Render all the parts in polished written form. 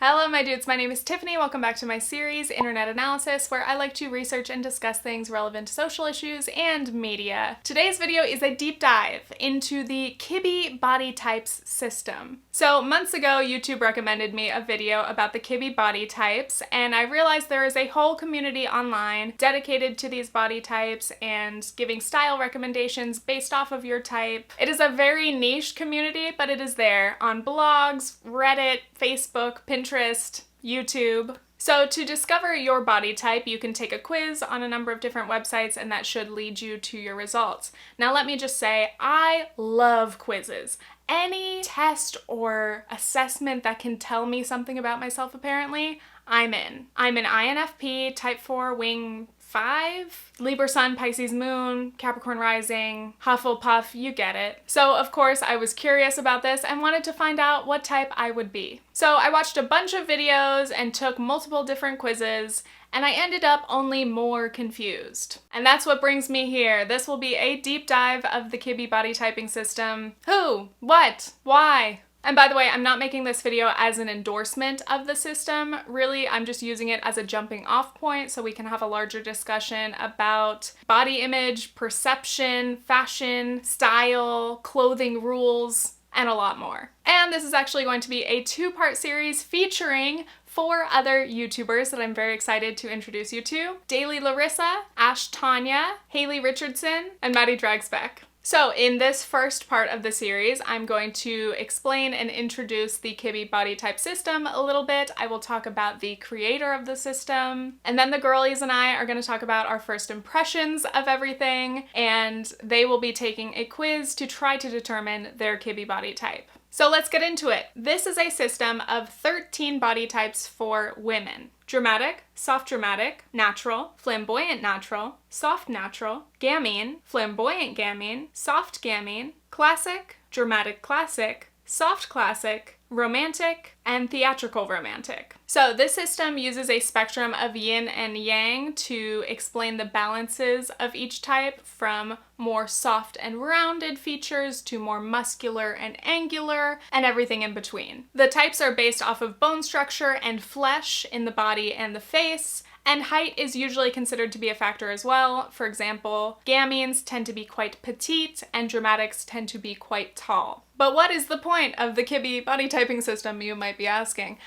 Hello my dudes, my name is Tiffany. Welcome back to my series, Internet Analysis, where I like to research and discuss things relevant to social issues and media. Today's video is a deep dive into the Kibbe body types system. So months ago, YouTube recommended me a video about the Kibbe body types, and I realized there is a whole community online dedicated to these body types and giving style recommendations based off of your type. It is a very niche community, but it is there on blogs, Reddit, Facebook, Pinterest, YouTube. So to discover your body type, you can take a quiz on a number of different websites and that should lead you to your results. Now let me just say, I love quizzes. Any test or assessment that can tell me something about myself apparently, I'm in. I'm an INFP, type 4, wing 5, Libra sun, Pisces moon, Capricorn rising, Hufflepuff, you get it. So of course I was curious about this and wanted to find out what type I would be. So I watched a bunch of videos and took multiple different quizzes, and I ended up only more confused. And that's what brings me here. This will be a deep dive of the Kibbe body typing system. Who? What? Why? And by the way, I'm not making this video as an endorsement of the system. Really, I'm just using it as a jumping off point so we can have a larger discussion about body image, perception, fashion, style, clothing rules, and a lot more. And this is actually going to be a two-part series featuring 4 other YouTubers that I'm very excited to introduce you to. Daily Larisa, Ash Tanya, Haley Richardson, and Maddie Dragsbeck. So in this first part of the series, I'm going to explain and introduce the Kibbe body type system a little bit. I will talk about the creator of the system, and then the girlies and I are going to talk about our first impressions of everything, and they will be taking a quiz to try to determine their Kibbe body type. So let's get into it. This is a system of 13 body types for women. Dramatic, soft dramatic, natural, flamboyant natural, soft natural, gamine, flamboyant gamine, soft gamine, classic, dramatic classic, soft classic, romantic, and theatrical romantic. So this system uses a spectrum of yin and yang to explain the balances of each type, from more soft and rounded features to more muscular and angular, and everything in between. The types are based off of bone structure and flesh in the body and the face, and height is usually considered to be a factor as well. For example, gamines tend to be quite petite and dramatics tend to be quite tall. But what is the point of the Kibbe body typing system, you might be asking?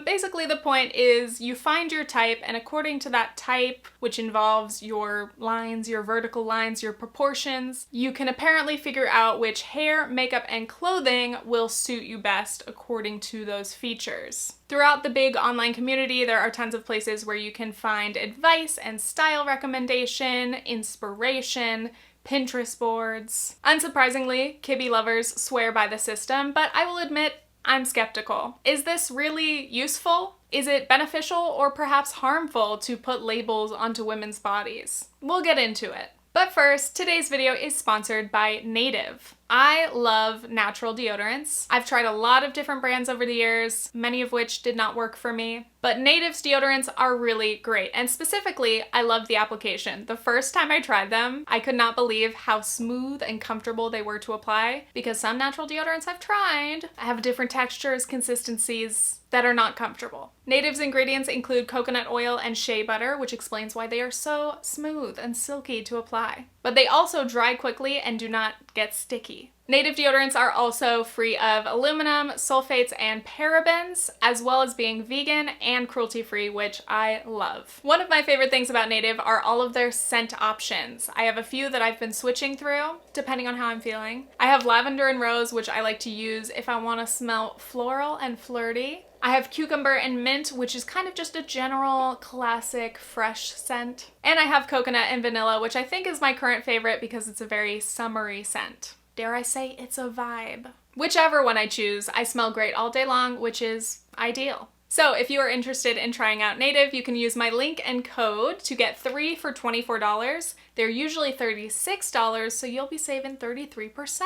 Basically the point is you find your type, and according to that type, which involves your lines, your vertical lines, your proportions, you can apparently figure out which hair, makeup, and clothing will suit you best according to those features. Throughout the big online community, there are tons of places where you can find advice and style recommendation, inspiration, Pinterest boards. Unsurprisingly, Kibbe lovers swear by the system, but I will admit I'm skeptical. Is this really useful? Is it beneficial or perhaps harmful to put labels onto women's bodies? We'll get into it. But first, today's video is sponsored by Native. I love natural deodorants. I've tried a lot of different brands over the years, many of which did not work for me, but Native's deodorants are really great, and specifically, I love the application. The first time I tried them, I could not believe how smooth and comfortable they were to apply, because some natural deodorants I've tried have different textures, consistencies that are not comfortable. Native's ingredients include coconut oil and shea butter, which explains why they are so smooth and silky to apply. But they also dry quickly and do not get sticky. Native deodorants are also free of aluminum, sulfates, and parabens, as well as being vegan and cruelty-free, which I love. One of my favorite things about Native are all of their scent options. I have a few that I've been switching through, depending on how I'm feeling. I have lavender and rose, which I like to use if I want to smell floral and flirty. I have cucumber and mint, which is kind of just a general classic fresh scent. And I have coconut and vanilla, which I think is my current favorite because it's a very summery scent. Dare I say it's a vibe. Whichever one I choose, I smell great all day long, which is ideal. So if you are interested in trying out Native, you can use my link and code to get 3 for $24. They're usually $36, so you'll be saving 33%.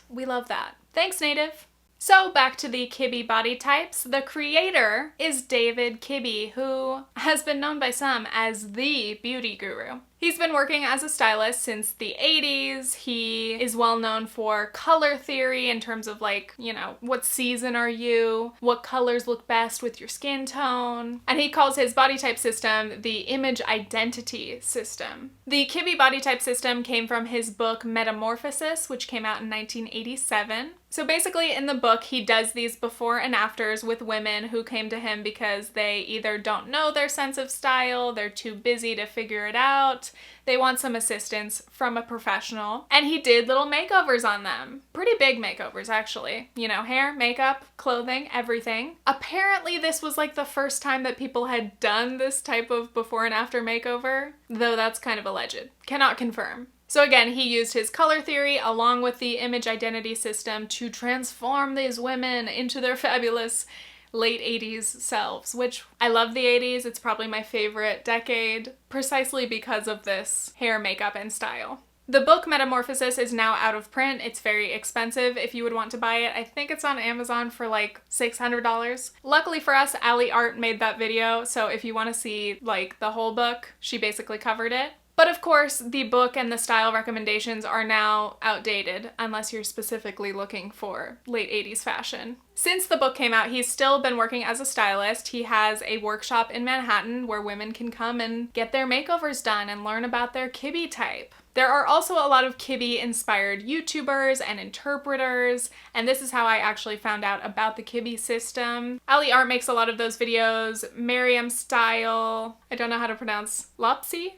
We love that. Thanks, Native. So back to the Kibbe body types. The creator is David Kibbe, who has been known by some as the beauty guru. He's been working as a stylist since the 80s. He is well known for color theory in terms of like, you know, what season are you? What colors look best with your skin tone? And he calls his body type system the image identity system. The Kibbe body type system came from his book Metamorphosis, which came out in 1987. So basically in the book, he does these before and afters with women who came to him because they either don't know their sense of style, they're too busy to figure it out, they want some assistance from a professional, and he did little makeovers on them. Pretty big makeovers, actually. You know, hair, makeup, clothing, everything. Apparently this was like the first time that people had done this type of before and after makeover, though that's kind of alleged. Cannot confirm. So again, he used his color theory along with the image identity system to transform these women into their fabulous late 80s selves, which I love the 80s. It's probably my favorite decade precisely because of this hair, makeup, and style. The book Metamorphosis is now out of print. It's very expensive if you would want to buy it. I think it's on Amazon for like $600. Luckily for us, Aly Art made that video, so if you want to see like the whole book, she basically covered it. But of course, the book and the style recommendations are now outdated unless you're specifically looking for late 80s fashion. Since the book came out, he's still been working as a stylist. He has a workshop in Manhattan where women can come and get their makeovers done and learn about their Kibbe type. There are also a lot of Kibbe-inspired YouTubers and interpreters, and this is how I actually found out about the Kibbe system. Aly Art makes a lot of those videos. Merriam Style, I don't know how to pronounce Lupsi?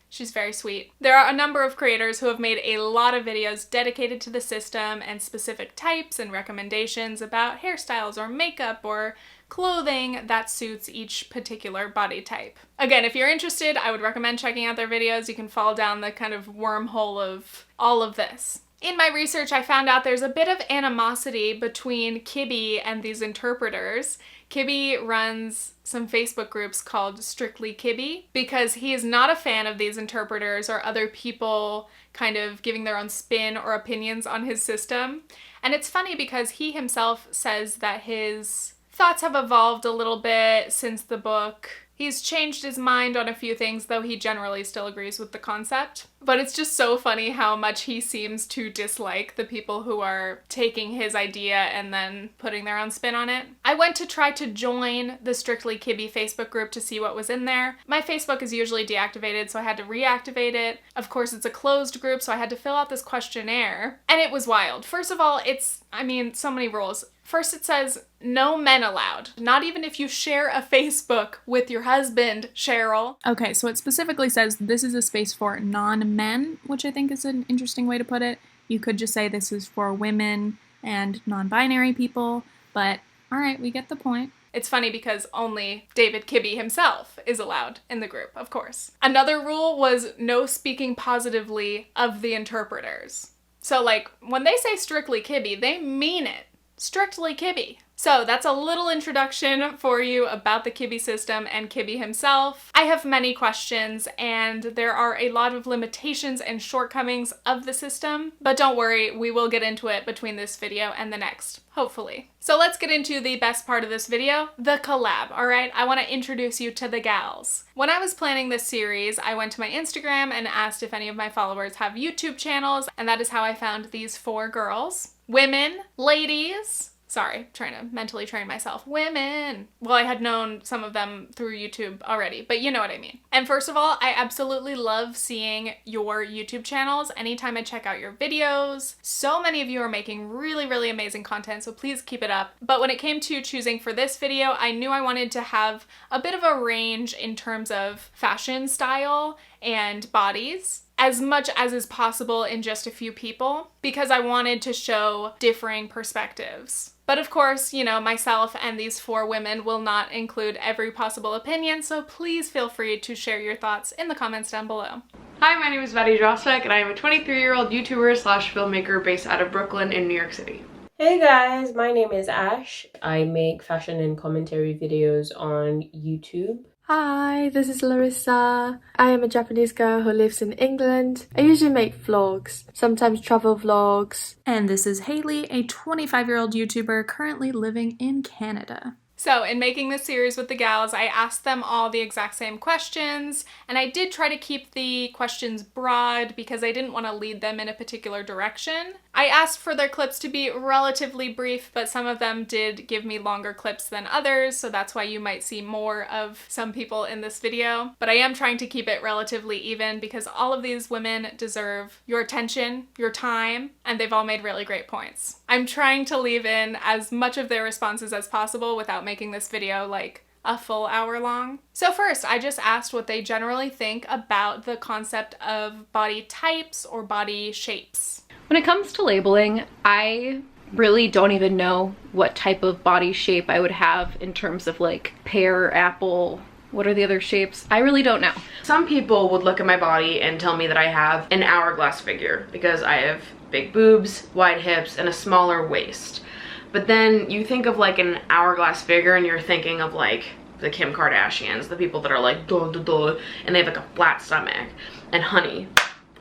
She's very sweet. There are a number of creators who have made a lot of videos dedicated to the system and specific types and recommendations about hairstyles or makeup or clothing that suits each particular body type. Again, if you're interested, I would recommend checking out their videos. You can fall down the kind of wormhole of all of this. In my research, I found out there's a bit of animosity between Kibbe and these interpreters. Kibbe runs some Facebook groups called Strictly Kibbe because he is not a fan of these interpreters or other people kind of giving their own spin or opinions on his system. And it's funny because he himself says that his thoughts have evolved a little bit since the book. He's changed his mind on a few things, though he generally still agrees with the concept. But it's just so funny how much he seems to dislike the people who are taking his idea and then putting their own spin on it. I went to try to join the Strictly Kibbe Facebook group to see what was in there. My Facebook is usually deactivated, so I had to reactivate it. Of course, it's a closed group, so I had to fill out this questionnaire. And it was wild. First of all, so many rules. First it says, no men allowed. Not even if you share a Facebook with your husband, Cheryl. Okay, so it specifically says this is a space for non-men, which I think is an interesting way to put it. You could just say this is for women and non-binary people, but all right, we get the point. It's funny because only David Kibbe himself is allowed in the group, of course. Another rule was no speaking positively of the interpreters. So like, when they say Strictly Kibbe, they mean it. Strictly Kibbe. So that's a little introduction for you about the Kibbe system and Kibbe himself. I have many questions and there are a lot of limitations and shortcomings of the system, but don't worry, we will get into it between this video and the next, hopefully. So let's get into the best part of this video, the collab, all right? I want to introduce you to the gals. When I was planning this series, I went to my Instagram and asked if any of my followers have YouTube channels, and that is how I found these 4 girls. Women, ladies, sorry, trying to mentally train myself. Women! Well, I had known some of them through YouTube already, but you know what I mean. And first of all, I absolutely love seeing your YouTube channels anytime I check out your videos. So many of you are making really, really amazing content, so please keep it up. But when it came to choosing for this video, I knew I wanted to have a bit of a range in terms of fashion style and bodies, as much as is possible in just a few people, because I wanted to show differing perspectives. But of course, you know, myself and these 4 women will not include every possible opinion, so please feel free to share your thoughts in the comments down below. Hi, my name is Maddie and I am a 23-year-old YouTuber slash filmmaker based out of Brooklyn in New York City. Hey guys, my name is Ash. I make fashion and commentary videos on YouTube. Hi, this is Larisa. I am a Japanese girl who lives in England. I usually make vlogs, sometimes travel vlogs. And this is Haley, a 25-year-old YouTuber currently living in Canada. So in making this series with the gals, I asked them all the exact same questions, and I did try to keep the questions broad because I didn't want to lead them in a particular direction. I asked for their clips to be relatively brief, but some of them did give me longer clips than others, so that's why you might see more of some people in this video. But I am trying to keep it relatively even because all of these women deserve your attention, your time, and they've all made really great points. I'm trying to leave in as much of their responses as possible without making this video like a full hour long. So first, I just asked what they generally think about the concept of body types or body shapes. When it comes to labeling, I really don't even know what type of body shape I would have in terms of like pear, apple, what are the other shapes? I really don't know. Some people would look at my body and tell me that I have an hourglass figure because I have big boobs, wide hips, and a smaller waist. But then you think of like an hourglass figure and you're thinking of like the Kim Kardashians, the people that are like duh, duh, duh, and they have like a flat stomach. And honey,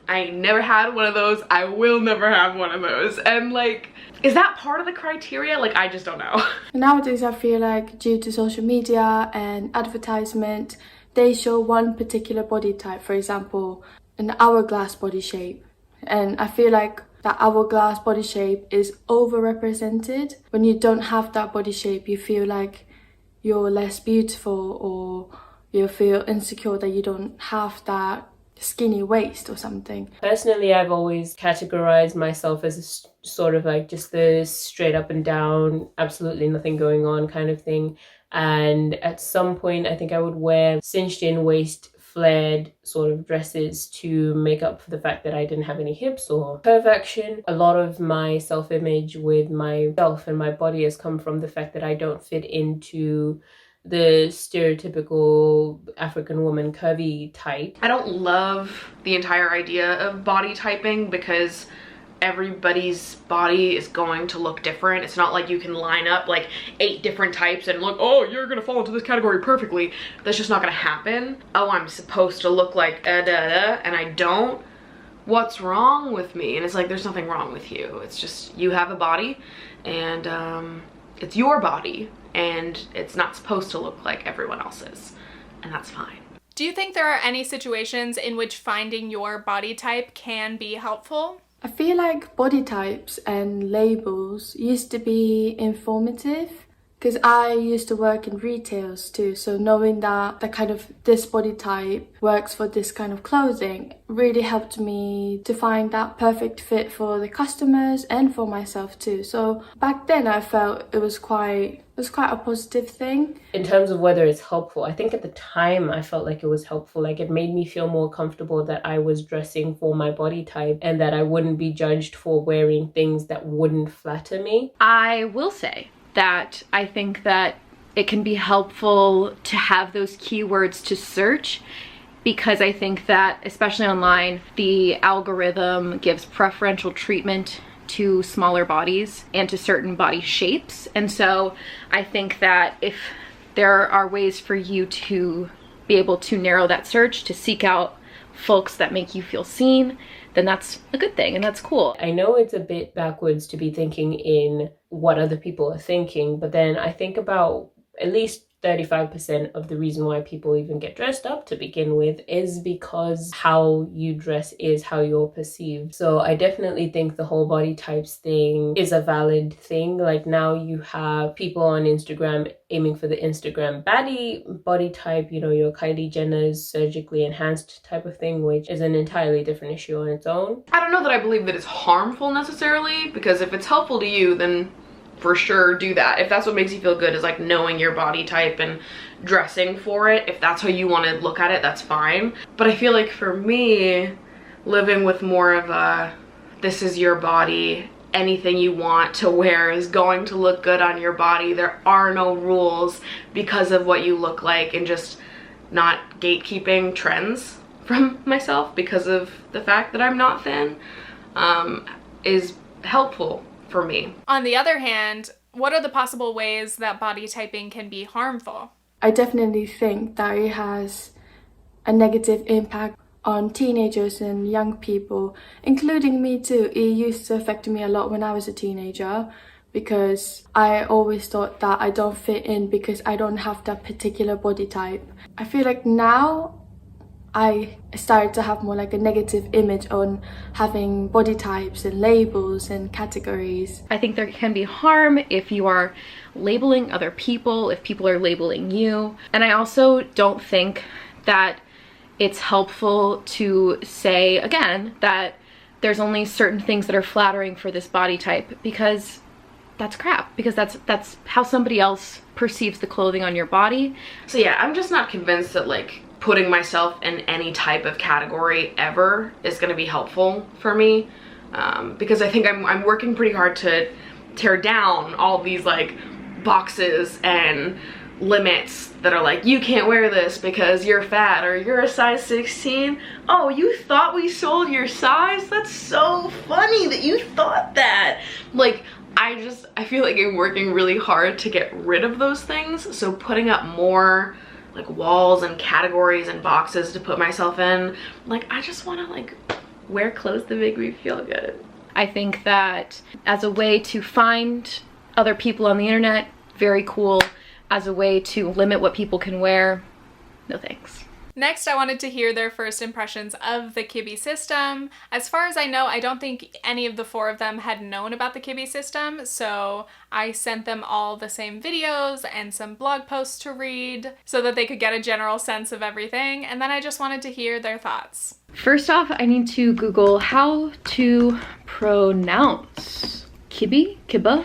I never had one of those. I will never have one of those. And like, is that part of the criteria? Like, I just don't know. Nowadays, I feel like due to social media and advertisement, they show one particular body type, for example, an hourglass body shape. And I feel like that hourglass body shape is overrepresented. When you don't have that body shape, you feel like you're less beautiful, or you feel insecure that you don't have that skinny waist or something. Personally, I've always categorized myself as a sort of like just the straight up and down, absolutely nothing going on kind of thing. And at some point, I think I would wear cinched in waist, flared sort of dresses to make up for the fact that I didn't have any hips or curve action. A lot of my self-image with myself and my body has come from the fact that I don't fit into the stereotypical African woman curvy type. I don't love the entire idea of body typing because everybody's body is going to look different. It's not like you can line up like 8 different types and look, oh, you're gonna fall into this category perfectly. That's just not gonna happen. Oh, I'm supposed to look like and I don't. What's wrong with me? And it's like, there's nothing wrong with you. It's just, you have a body and it's your body and it's not supposed to look like everyone else's, and that's fine. Do you think there are any situations in which finding your body type can be helpful? I feel like body types and labels used to be informative because I used to work in retails too, so knowing that this body type works for this kind of clothing really helped me to find that perfect fit for the customers and for myself too. So back then I felt it was quite a positive thing. In terms of whether it's helpful, I think at the time I felt like it was helpful. Like, it made me feel more comfortable that I was dressing for my body type and that I wouldn't be judged for wearing things that wouldn't flatter me. I will say that I think that it can be helpful to have those keywords to search, because I think that, especially online, the algorithm gives preferential treatment to smaller bodies and to certain body shapes. And so I think that if there are ways for you to be able to narrow that search, to seek out folks that make you feel seen, then that's a good thing and that's cool. I know it's a bit backwards to be thinking in what other people are thinking, but then I think about at least 35% of the reason why people even get dressed up to begin with is because how you dress is how you're perceived. So I definitely think the whole body types thing is a valid thing. Like, now you have people on Instagram aiming for the Instagram baddie body type, you know, your Kylie Jenner's surgically enhanced type of thing, which is an entirely different issue on its own. I don't know that I believe that it's harmful necessarily, because if it's helpful to you, then for sure do that. If that's what makes you feel good, is like knowing your body type and dressing for it, if that's how you want to look at it, that's fine. But I feel like for me, living with more of a, this is your body, anything you want to wear is going to look good on your body, there are no rules because of what you look like, and just not gatekeeping trends from myself because of the fact that I'm not thin, is helpful for me. On the other hand, what are the possible ways that body typing can be harmful? I definitely think that it has a negative impact on teenagers and young people, including me too. It used to affect me a lot when I was a teenager, because I always thought that I don't fit in because I don't have that particular body type. I feel like now I started to have more like a negative image on having body types and labels and categories. I think there can be harm if you are labeling other people, if people are labeling you. And I also don't think that it's helpful to say, again, that there's only certain things that are flattering for this body type, because that's crap, because that's how somebody else perceives the clothing on your body. So yeah, I'm just not convinced that like putting myself in any type of category ever is going to be helpful for me, because I think I'm working pretty hard to tear down all these like boxes and limits that are like, you can't wear this because you're fat, or you're a size 16. Oh, you thought we sold your size? That's so funny that you thought that. Like, I feel like I'm working really hard to get rid of those things, so putting up more like walls and categories and boxes to put myself in, like, I just want to like wear clothes that make me feel good. I think that as a way to find other people on the internet, very cool. As a way to limit what people can wear, no thanks. Next, I wanted to hear their first impressions of the Kibbe system. As far as I know, I don't think any of the 4 of them had known about the Kibbe system, so I sent them all the same videos and some blog posts to read so that they could get a general sense of everything, and then I just wanted to hear their thoughts. First off, I need to Google how to pronounce Kibbe? Kibbe?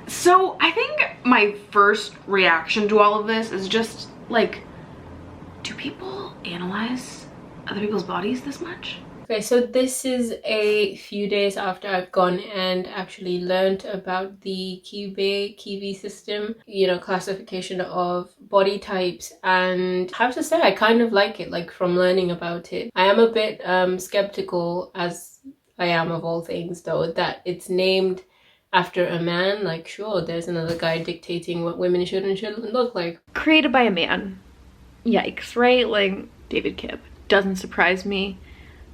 So I think my first reaction to all of this is just like, do people analyze other people's bodies this much? Okay, so this is a few days after I've gone and actually learned about the Kibbe system, you know, classification of body types, and I have to say I kind of like it, like from learning about it. I am a bit skeptical, as I am of all things though, that it's named after a man. Like, sure, there's another guy dictating what women should and shouldn't look like. Created by a man. Yikes, right? Like, David Kibbe. Doesn't surprise me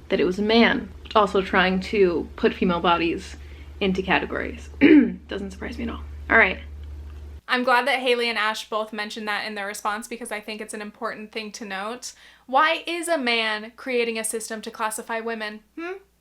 that it was a man also trying to put female bodies into categories. Doesn't surprise me at all. All right. I'm glad that Haley and Ash both mentioned that in their response, because I think it's an important thing to note. Why is a man creating a system to classify women?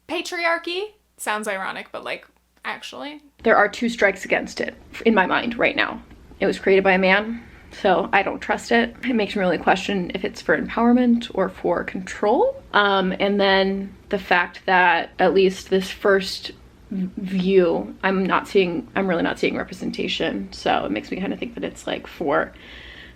Patriarchy? Sounds ironic, but like, actually. There are 2 strikes against it in my mind right now. It was created by a man, so I don't trust it. It makes me really question if it's for empowerment or for control. And then the fact that at least this first view, I'm really not seeing representation. So it makes me kind of think that it's like for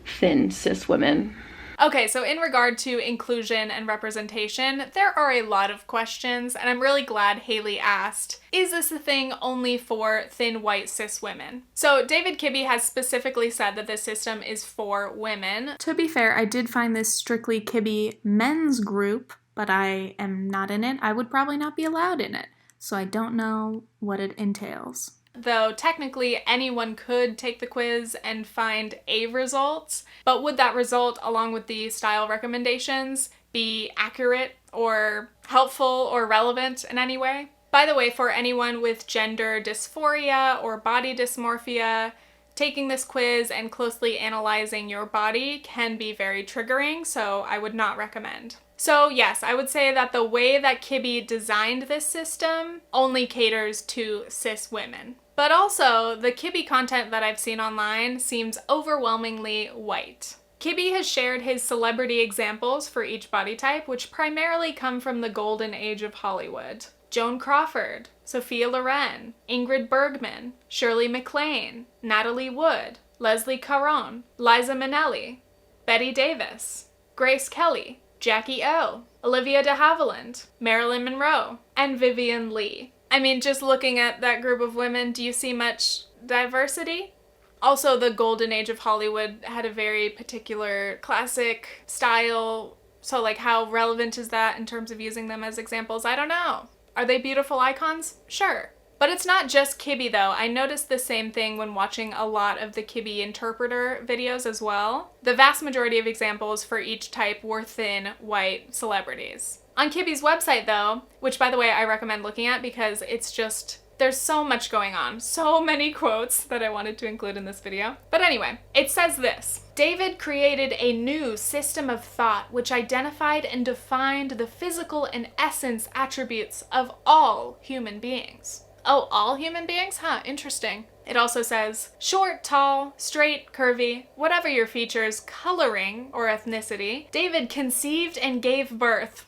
thin cis women. Okay, so in regard to inclusion and representation, there are a lot of questions, and I'm really glad Haley asked, is this a thing only for thin white cis women? So David Kibbe has specifically said that this system is for women. To be fair, I did find this strictly Kibbe men's group, but I am not in it. I would probably not be allowed in it, so I don't know what it entails. Though technically anyone could take the quiz and find a result, but would that result, along with the style recommendations, be accurate or helpful or relevant in any way? By the way, for anyone with gender dysphoria or body dysmorphia, taking this quiz and closely analyzing your body can be very triggering, so I would not recommend. So yes, I would say that the way that Kibbe designed this system only caters to cis women. But also, the Kibbe content that I've seen online seems overwhelmingly white. Kibbe has shared his celebrity examples for each body type, which primarily come from the golden age of Hollywood. Joan Crawford, Sophia Loren, Ingrid Bergman, Shirley MacLaine, Natalie Wood, Leslie Caron, Liza Minnelli, Betty Davis, Grace Kelly, Jackie O, Olivia de Havilland, Marilyn Monroe, and Vivian Leigh. I mean, just looking at that group of women, do you see much diversity? Also, the golden age of Hollywood had a very particular classic style, so like how relevant is that in terms of using them as examples? I don't know. Are they beautiful icons? Sure. But it's not just Kibbe though. I noticed the same thing when watching a lot of the Kibbe interpreter videos as well. The vast majority of examples for each type were thin, white celebrities. On Kibbe's website though, which by the way I recommend looking at because it's just There's so much going on, so many quotes that I wanted to include in this video. But anyway, it says this: David created a new system of thought which identified and defined the physical and essence attributes of all human beings. Oh, all human beings? Huh, interesting. It also says, short, tall, straight, curvy, whatever your features, coloring, or ethnicity, David conceived and gave birth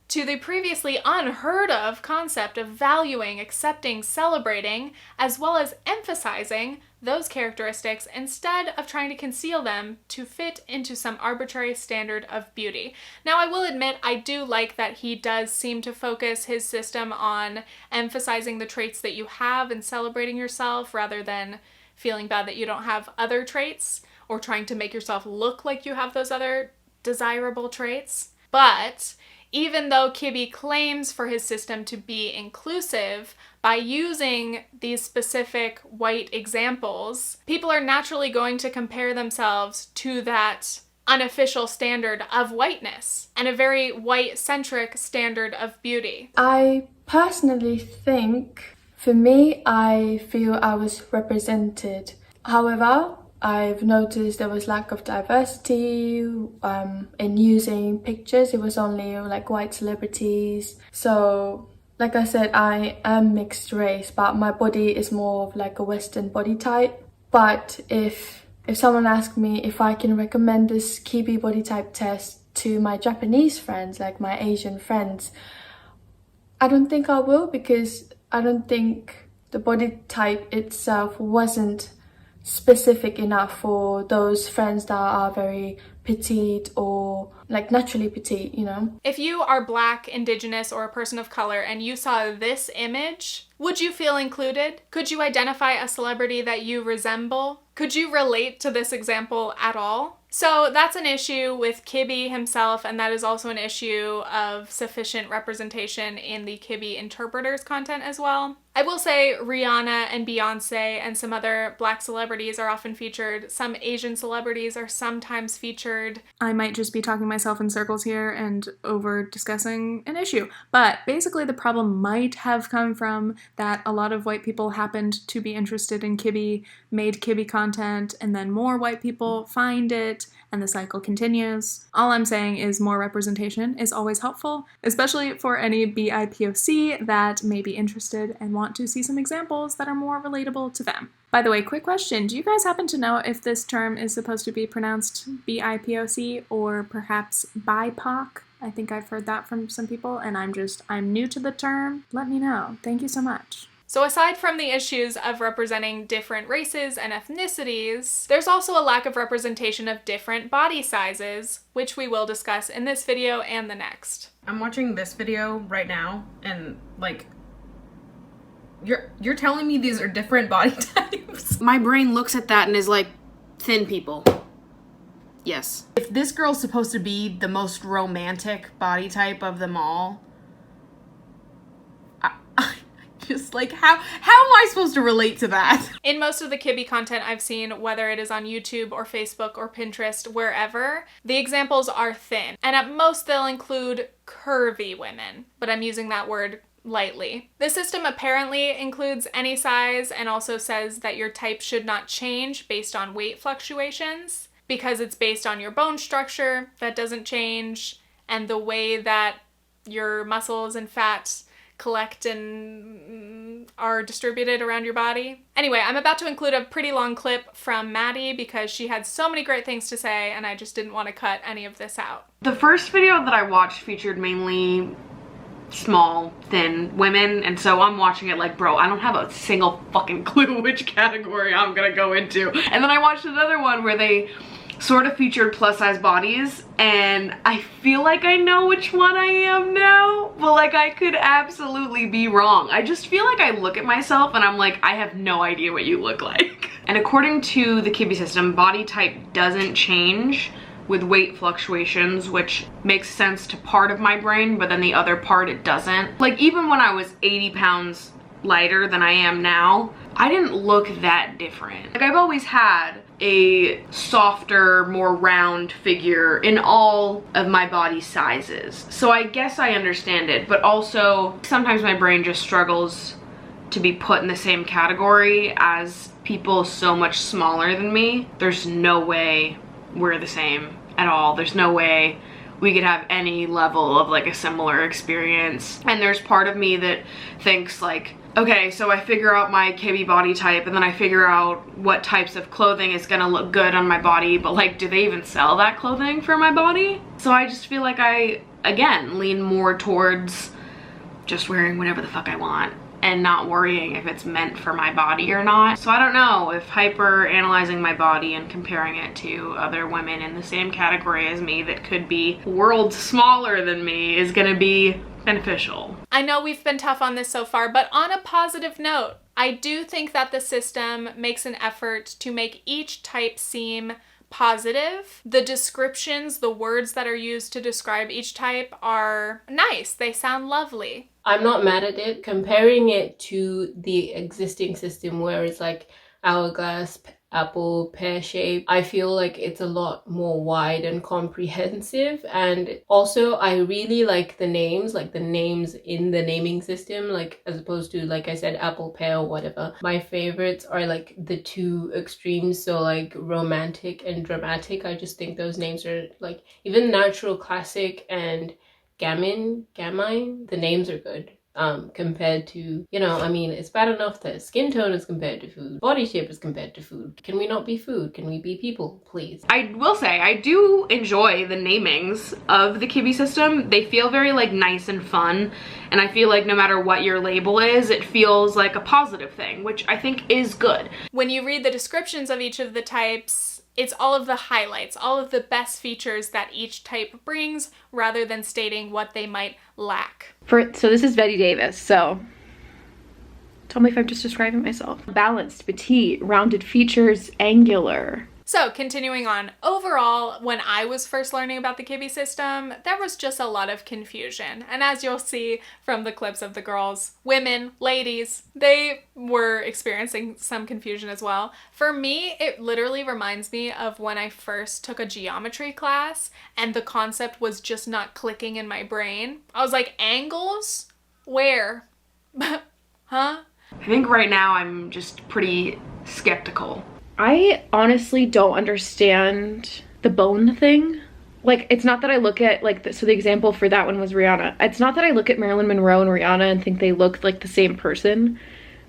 to the previously unheard of concept of valuing, accepting, celebrating, as well as emphasizing those characteristics instead of trying to conceal them to fit into some arbitrary standard of beauty. Now, I will admit, I do like that he does seem to focus his system on emphasizing the traits that you have and celebrating yourself rather than feeling bad that you don't have other traits or trying to make yourself look like you have those other desirable traits. But even though Kibbe claims for his system to be inclusive, by using these specific white examples, people are naturally going to compare themselves to that unofficial standard of whiteness and a very white-centric standard of beauty. I personally think, for me, I feel I was represented. However, I've noticed there was lack of diversity in using pictures. It was only like white celebrities. So, like I said, I am mixed race, but my body is more of like a Western body type. But if someone asked me if I can recommend this Kibbe body type test to my Japanese friends, like my Asian friends, I don't think I will, because I don't think the body type itself wasn't specific enough for those friends that are very petite or like naturally petite, you know? If you are Black, Indigenous, or a person of color and you saw this image, would you feel included? Could you identify a celebrity that you resemble? Could you relate to this example at all? So that's an issue with Kibbe himself, and that is also an issue of sufficient representation in the Kibbe interpreters content as well. I will say Rihanna and Beyonce and some other Black celebrities are often featured. Some Asian celebrities are sometimes featured. I might just be talking myself in circles here and over discussing an issue, but basically the problem might have come from that a lot of white people happened to be interested in Kibbe, made Kibbe content, and then more white people find it, and the cycle continues. All I'm saying is more representation is always helpful, especially for any BIPOC that may be interested and want to see some examples that are more relatable to them. By the way, quick question, do you guys happen to know if this term is supposed to be pronounced BIPOC or perhaps BIPOC? I think I've heard that from some people, and I'm new to the term. Let me know. Thank you so much. So aside from the issues of representing different races and ethnicities, there's also a lack of representation of different body sizes, which we will discuss in this video and the next. I'm watching this video right now, and like, you're telling me these are different body types? My brain looks at that and is like, thin people. Yes. If this girl's supposed to be the most romantic body type of them all, just like, how am I supposed to relate to that? In most of the Kibbe content I've seen, whether it is on YouTube or Facebook or Pinterest, wherever, the examples are thin. And at most they'll include curvy women, but I'm using that word lightly. The system apparently includes any size and also says that your type should not change based on weight fluctuations because it's based on your bone structure that doesn't change and the way that your muscles and fat collect and are distributed around your body. Anyway, I'm about to include a pretty long clip from Maddie because she had so many great things to say and I just didn't want to cut any of this out. The first video that I watched featured mainly small, thin women, and so I'm watching it like, bro, I don't have a single fucking clue which category I'm gonna go into. And then I watched another one where they sort of featured plus size bodies, and I feel like I know which one I am now, but like I could absolutely be wrong. I just feel like I look at myself and I'm like, I have no idea what you look like. And according to the Kibbe system, body type doesn't change with weight fluctuations, which makes sense to part of my brain, but then the other part it doesn't. Like even when I was 80 pounds lighter than I am now, I didn't look that different. Like I've always had a softer, more round figure in all of my body sizes. So I guess I understand it, but also sometimes my brain just struggles to be put in the same category as people so much smaller than me. There's no way we're the same at all. There's no way we could have any level of like a similar experience. And there's part of me that thinks like, okay, so I figure out my Kibbe body type, and then I figure out what types of clothing is gonna look good on my body, but like, do they even sell that clothing for my body? So I just feel like I, again, lean more towards just wearing whatever the fuck I want and not worrying if it's meant for my body or not. So I don't know if hyper analyzing my body and comparing it to other women in the same category as me that could be worlds smaller than me is gonna be beneficial. I know we've been tough on this so far, but on a positive note, I do think that the system makes an effort to make each type seem positive. The descriptions, the words that are used to describe each type are nice. They sound lovely. I'm not mad at it. Comparing it to the existing system where it's like hourglass, apple, pear shape, I feel like it's a lot more wide and comprehensive. And also I really like the names in the naming system, like as opposed to, like I said, apple, pear, or whatever. My favorites are like the two extremes, so like romantic and dramatic. I just think those names are like, even natural, classic, and gamine, the names are good. Compared to, you know, I mean, it's bad enough that skin tone is compared to food, body shape is compared to food. Can we not be food? Can we be people, please? I will say, I do enjoy the namings of the Kibbe system. They feel very like nice and fun, and I feel like no matter what your label is, it feels like a positive thing, which I think is good. When you read the descriptions of each of the types, it's all of the highlights, all of the best features that each type brings, rather than stating what they might lack. So this is Betty Davis, so tell me if I'm just describing myself. Balanced, petite, rounded features, angular. So continuing on, overall, when I was first learning about the Kibbe system, there was just a lot of confusion. And as you'll see from the clips of the girls, women, ladies, they were experiencing some confusion as well. For me, it literally reminds me of when I first took a geometry class and the concept was just not clicking in my brain. I was like, angles? Where? Huh? I think right now I'm just pretty skeptical. I honestly don't understand the bone thing. Like, it's not that I look at, like, so the example for that one was Rihanna. It's not that I look at Marilyn Monroe and Rihanna and think they look like the same person,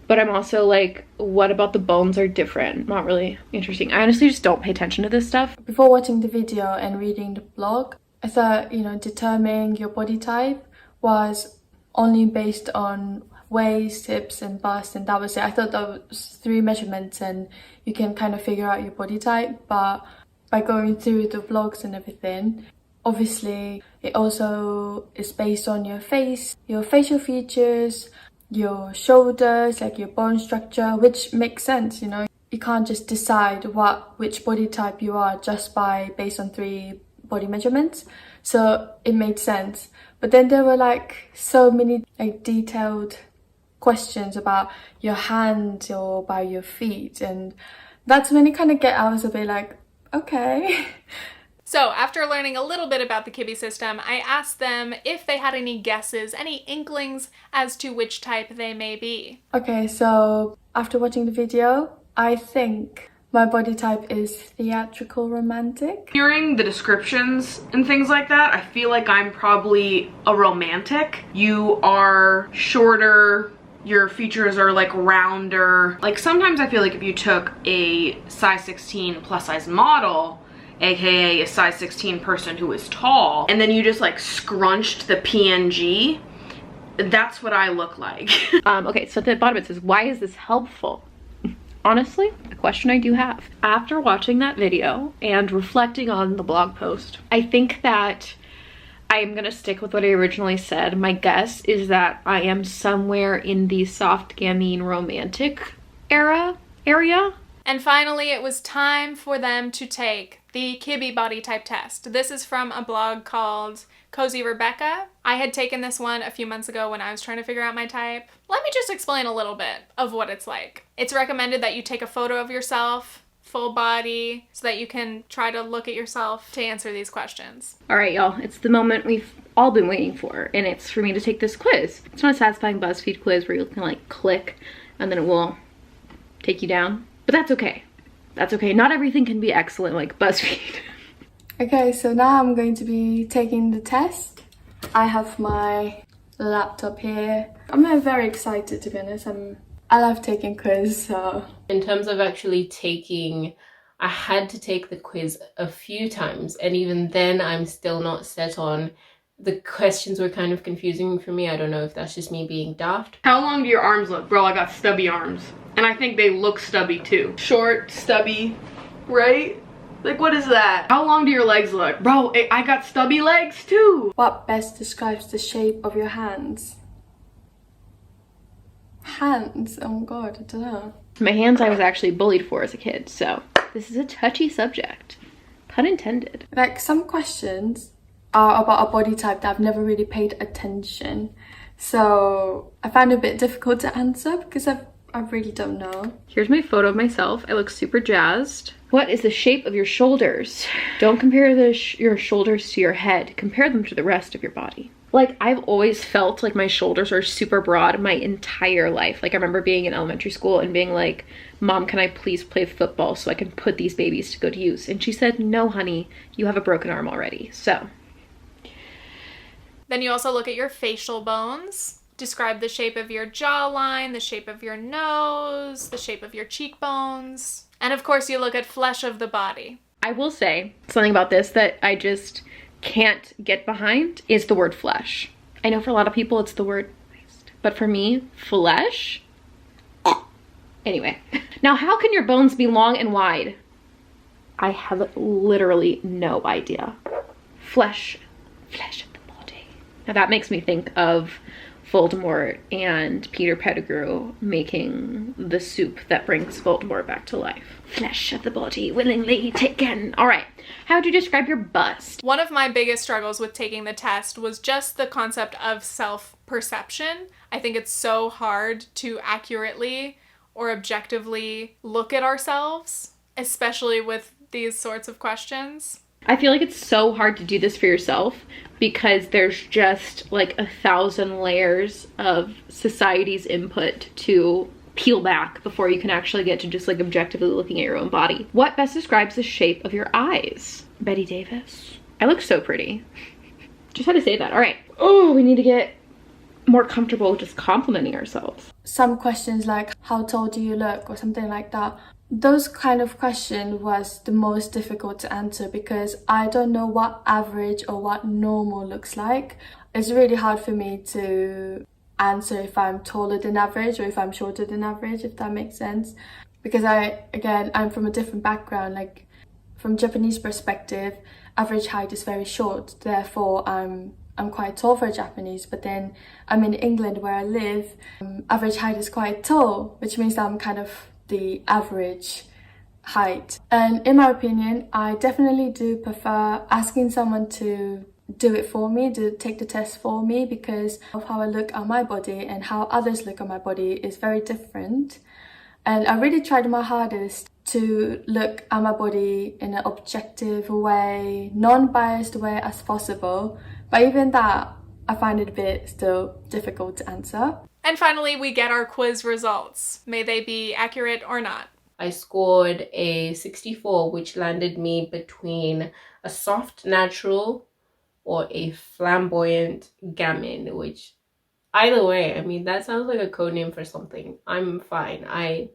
but I'm also like, what about the bones are different? Not really interesting. I honestly just don't pay attention to this stuff. Before watching the video and reading the blog, I thought, you know, determining your body type was only based on waist, hips, and bust, and that was it. I thought that was 3 measurements and you can kind of figure out your body type, but by going through the vlogs and everything, obviously it also is based on your face, your facial features, your shoulders, like your bone structure, which makes sense, you know. You can't just decide which body type you are just based on 3 body measurements, so it made sense. But then there were like so many like detailed questions about your hands or about your feet, and that's when I was a bit like, okay. So after learning a little bit about the Kibbe system, I asked them if they had any guesses, any inklings as to which type they may be. Okay, so after watching the video, I think my body type is theatrical romantic. Hearing the descriptions and things like that, I feel like I'm probably a romantic. You are shorter, your features are like rounder. Like sometimes I feel like if you took a size 16 plus size model, aka a size 16 person who is tall, and then you just like scrunched the PNG, that's what I look like. Okay, so at the bottom it says, why is this helpful? Honestly, a question I do have. After watching that video and reflecting on the blog post, I think that I'm gonna stick with what I originally said. My guess is that I am somewhere in the soft gamine romantic area. And finally, it was time for them to take the Kibbe body type test. This is from a blog called Cozy Rebecca. I had taken this one a few months ago when I was trying to figure out my type. Let me just explain a little bit of what it's like. It's recommended that you take a photo of yourself full body, so that you can try to look at yourself to answer these questions. All right, y'all, it's the moment we've all been waiting for, and it's for me to take this quiz. It's not a satisfying BuzzFeed quiz where you can like click and then it will take you down, but that's okay. That's okay. Not everything can be excellent like BuzzFeed. Okay, so now I'm going to be taking the test. I have my laptop here. I'm very excited, to be honest. I love taking quiz, so. In terms of actually taking, I had to take the quiz a few times, and even then I'm still not set on. The questions were kind of confusing for me. I don't know if that's just me being daft. How long do your arms look? Bro, I got stubby arms. And I think they look stubby too. Short, stubby, right? Like, what is that? How long do your legs look? Bro, I got stubby legs too. What best describes the shape of your hands? Hands? Oh my god, I don't know. My hands I was actually bullied for as a kid, so this is a touchy subject. Pun intended. Like, some questions are about a body type that I've never really paid attention. So I find it a bit difficult to answer because I really don't know. Here's my photo of myself. I look super jazzed. What is the shape of your shoulders? Don't compare your shoulders to your head. Compare them to the rest of your body. Like, I've always felt like my shoulders are super broad my entire life. Like, I remember being in elementary school and being like, Mom, can I please play football so I can put these babies to good use? And she said, no, honey, you have a broken arm already. So. Then you also look at your facial bones. Describe the shape of your jawline, the shape of your nose, the shape of your cheekbones. And of course, you look at flesh of the body. I will say something about this that I just can't get behind is the word flesh. I know for a lot of people it's the word waist, but for me, flesh? Anyway, now how can your bones be long and wide? I have literally no idea. Flesh of the body. Now that makes me think of Voldemort and Peter Pettigrew making the soup that brings Voldemort back to life. Flesh of the body willingly taken. All right, how would you describe your bust? One of my biggest struggles with taking the test was just the concept of self-perception. I think it's so hard to accurately or objectively look at ourselves, especially with these sorts of questions. I feel like it's so hard to do this for yourself because there's just like 1,000 layers of society's input to peel back before you can actually get to just like objectively looking at your own body. What best describes the shape of your eyes? Betty Davis. I look so pretty. Just had to say that. All right. Oh, we need to get more comfortable just complimenting ourselves. Some questions like, how tall do you look, or something like that. Those kind of question was the most difficult to answer because I don't know what average or what normal looks like. It's really hard for me to answer if I'm taller than average or if I'm shorter than average, if that makes sense. Because I'm from a different background. Like, from Japanese perspective, average height is very short. Therefore, I'm quite tall for a Japanese, but then I'm in England where I live. Average height is quite tall, which means that I'm kind of the average height. And in my opinion, I definitely do prefer asking someone to do it for me, to take the test for me, because of how I look at my body and how others look at my body is very different. And I really tried my hardest to look at my body in an objective way, non-biased way as possible. But even that, I find it a bit still difficult to answer. And finally, we get our quiz results. May they be accurate or not. I scored a 64, which landed me between a soft natural or a flamboyant gamin, which either way, I mean, that sounds like a code name for something. I'm fine. I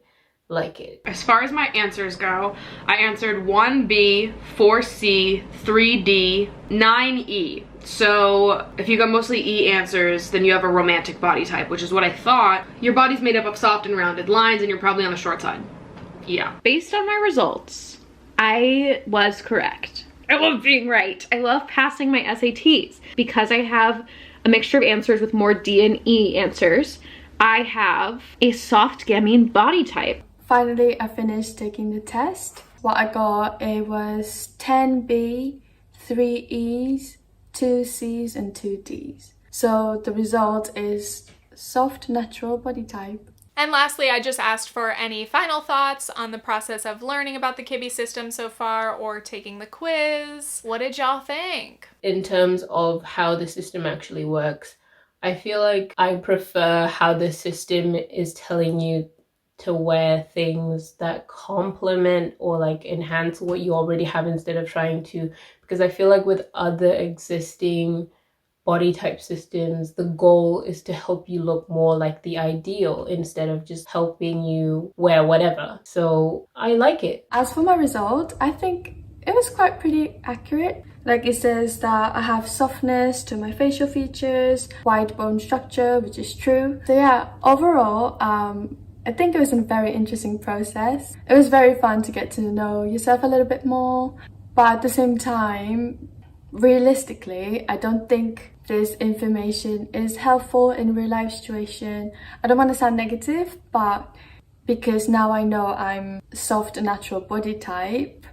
like it. As far as my answers go, I answered 1B, 4C, 3D, 9E. So if you got mostly E answers, then you have a romantic body type, which is what I thought. Your body's made up of soft and rounded lines, and you're probably on the short side. Yeah. Based on my results, I was correct. I love being right. I love passing my SATs. Because I have a mixture of answers with more D and E answers, I have a soft gamine body type. Finally, I finished taking the test. What I got, it was 10B, 3 E's, 2 C's and 2 D's. So the result is soft natural body type. And lastly, I just asked for any final thoughts on the process of learning about the Kibbe system so far or taking the quiz. What did y'all think? In terms of how the system actually works, I feel like I prefer how the system is telling you to wear things that complement or like enhance what you already have instead of trying to, because I feel like with other existing body type systems, the goal is to help you look more like the ideal instead of just helping you wear whatever. So I like it. As for my result, I think it was quite pretty accurate. Like it says that I have softness to my facial features, wide bone structure, which is true. So yeah, overall, I think it was a very interesting process. It was very fun to get to know yourself a little bit more, but at the same time, realistically, I don't think this information is helpful in real life situation. I don't want to sound negative, but because now I know I'm soft natural body type,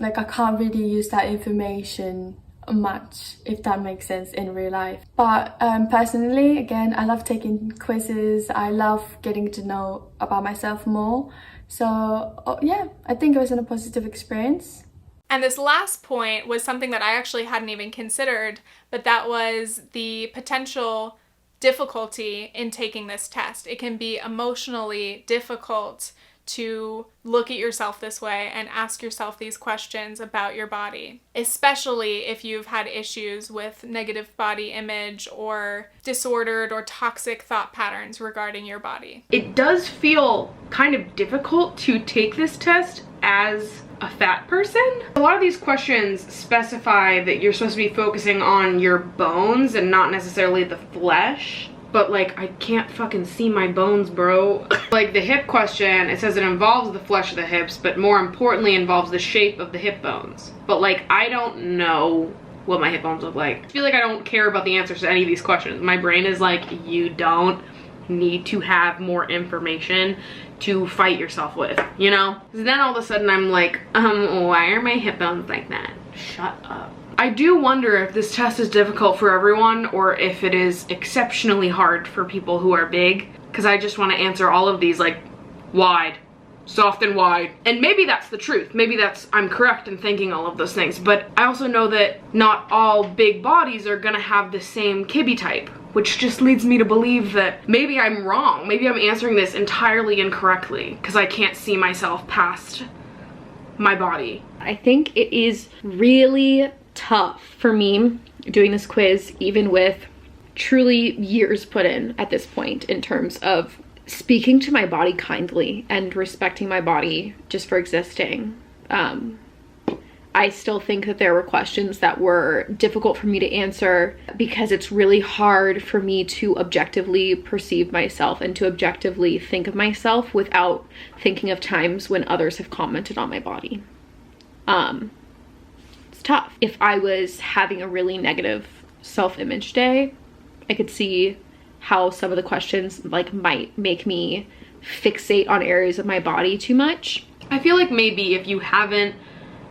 like I can't really use that information much, if that makes sense, in real life. But personally, again, I love taking quizzes. I love getting to know about myself more. So yeah, I think it was a positive experience. And this last point was something that I actually hadn't even considered, but that was the potential difficulty in taking this test. It can be emotionally difficult to look at yourself this way and ask yourself these questions about your body, especially if you've had issues with negative body image or disordered or toxic thought patterns regarding your body. It does feel kind of difficult to take this test as a fat person. A lot of these questions specify that you're supposed to be focusing on your bones and not necessarily the flesh. But like, I can't fucking see my bones, bro. Like the hip question, it says it involves the flesh of the hips, but more importantly involves the shape of the hip bones. But like, I don't know what my hip bones look like. I feel like I don't care about the answers to any of these questions. My brain is like, you don't need to have more information to fight yourself with, you know? Then all of a sudden I'm like, why are my hip bones like that? Shut up. I do wonder if this test is difficult for everyone or if it is exceptionally hard for people who are big, because I just want to answer all of these like wide, soft and wide. And maybe that's the truth. Maybe I'm correct in thinking all of those things, but I also know that not all big bodies are gonna have the same Kibbe type, which just leads me to believe that maybe I'm wrong. Maybe I'm answering this entirely incorrectly because I can't see myself past my body. I think it is really tough for me doing this quiz, even with truly years put in at this point, in terms of speaking to my body kindly and respecting my body just for existing. I still think that there were questions that were difficult for me to answer because it's really hard for me to objectively perceive myself and to objectively think of myself without thinking of times when others have commented on my body. It's tough. If I was having a really negative self-image day, I could see how some of the questions like might make me fixate on areas of my body too much. I feel like maybe if you haven't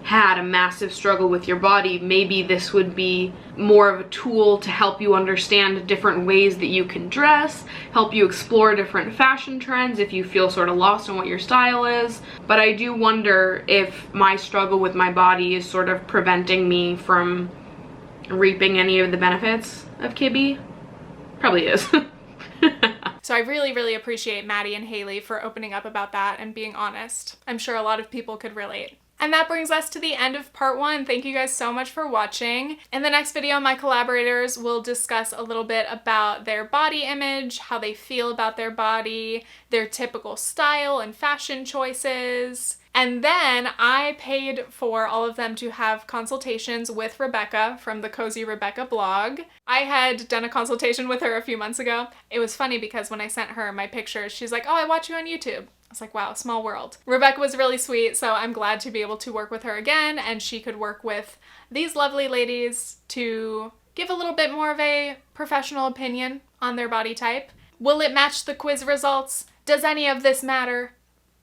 had a massive struggle with your body, maybe this would be more of a tool to help you understand different ways that you can dress, help you explore different fashion trends if you feel sort of lost on what your style is. But I do wonder if my struggle with my body is sort of preventing me from reaping any of the benefits of Kibbe. Probably is. So I really, really appreciate Maddie and Haley for opening up about that and being honest. I'm sure a lot of people could relate. And that brings us to the end of part 1. Thank you guys so much for watching. In the next video, my collaborators will discuss a little bit about their body image, how they feel about their body, their typical style and fashion choices. And then I paid for all of them to have consultations with Rebecca from the Cozy Rebecca blog. I had done a consultation with her a few months ago. It was funny because when I sent her my pictures, she's like, "Oh, I watch you on YouTube." I was like, wow, small world. Rebecca was really sweet, so I'm glad to be able to work with her again, and she could work with these lovely ladies to give a little bit more of a professional opinion on their body type. Will it match the quiz results? Does any of this matter?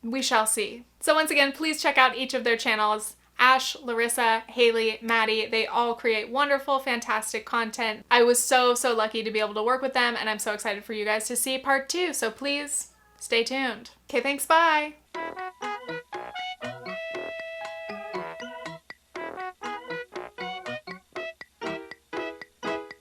We shall see. So once again, please check out each of their channels. Ash, Larisa, Haley, Maddie, they all create wonderful, fantastic content. I was so lucky to be able to work with them, and I'm so excited for you guys to see part 2, so please Stay tuned. Okay, thanks, bye.